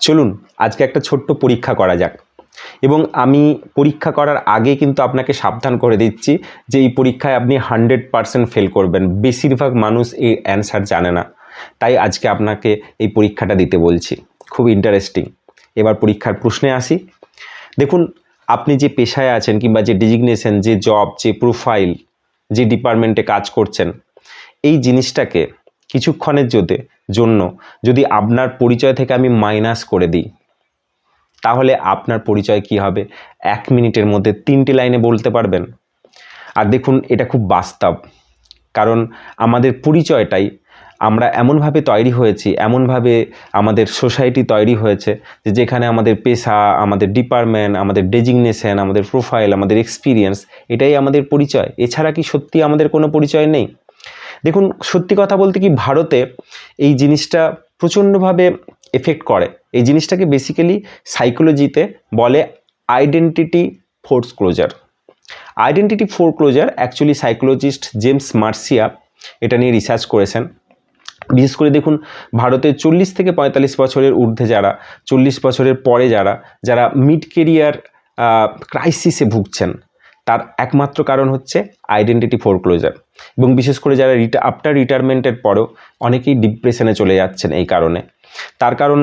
চলুন আজকে একটা ছোট্ট পরীক্ষা করা যাক। এবং আমি পরীক্ষা করার আগে কিন্তু আপনাকে সাবধান করে দিচ্ছি যে এই পরীক্ষায় আপনি 100% ফেল করবেন। বেশিরভাগ মানুষ এই অ্যান্সার জানে না, তাই আজকে আপনাকে এই পরীক্ষাটা দিতে বলছি। খুব ইন্টারেস্টিং। এবার পরীক্ষার প্রশ্নে আসি। দেখুন, আপনি যে পেশায় আছেন কিংবা যে ডেজিগনেশন, যে জব, যে প্রোফাইল, যে ডিপার্টমেন্টে কাজ করছেন, এই জিনিসটাকে কিছুক্ষণের জন্য যদি আপনার পরিচয় থেকে আমি মাইনাস করে দিই, তাহলে আপনার পরিচয় কি হবে 1 মিনিটের মধ্যে 3টে লাইনে বলতে পারবেন? আর দেখুন, এটা খুব বাস্তব, কারণ আমাদের পরিচয়টাই আমরা এমনভাবে তৈরি হয়েছি, এমনভাবে আমাদের সোসাইটি তৈরি হয়েছে যে যেখানে আমাদের পেশা, আমাদের ডিপার্টমেন্ট, আমাদের ডেজিগনেশন, আমাদের প্রোফাইল, আমাদের এক্সপিরিয়েন্স, এটাই আমাদের পরিচয়। এছাড়া কি সত্যি আমাদের কোনো পরিচয় নেই? দেখুন, সত্যি কথা বলতে কি, ভারতে এই জিনিসটা প্রচণ্ডভাবে এফেক্ট করে। এই জিনিসটাকে বেসিক্যালি সাইকোলজিতে বলে identity foreclosure. Identity foreclosure actually psychologist James Mercia এটা নিয়ে রিসার্চ করেছেন। বিশেষ করে দেখুন, ভারতে 40 থেকে 45 বছরের ঊর্ধ্বে যারা, 40 বছরের পরে যারা মিড কেরিয়ার ক্রাইসিসে ভুগছেন, তার একমাত্র কারণ হচ্ছে আইডেন্টিটি ফোরক্লোজার। এবং বিশেষ করে যারা আফটার রিটায়ারমেন্টের পরেও অনেকেই ডিপ্রেশনে চলে যাচ্ছেন এই কারণে। তার কারণ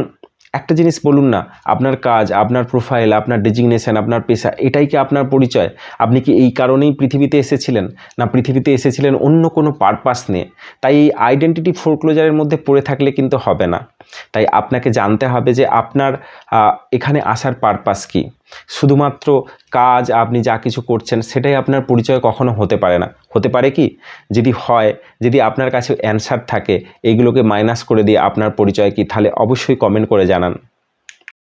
একটা জিনিস বলুন না, আপনার কাজ, আপনার প্রোফাইল, আপনার ডেজিগনেশন, আপনার পেশা, এটাই কি আপনার পরিচয়? আপনি কি এই কারণেই পৃথিবীতে এসেছিলেন, না পৃথিবীতে এসেছিলেন অন্য কোনো পারপাস নিয়ে? তাই এই আইডেন্টিটি ফোরক্লোজারের মধ্যে পড়ে থাকলে কিন্তু হবে না। তাই আপনাকে জানতে হবে যে আপনার এখানে আসার পারপাস কী। শুধুমাত্র কাজ, আপনি যা কিছু করছেন সেটাই আপনার পরিচয় কখনো হতে পারে না। হতে পারে কি, যদি আপনার কাছে অ্যান্সার থাকে, এইগুলোকে মাইনাস করে দিয়ে আপনার পরিচয় কী, তাহলে অবশ্যই কমেন্ট করে জানান।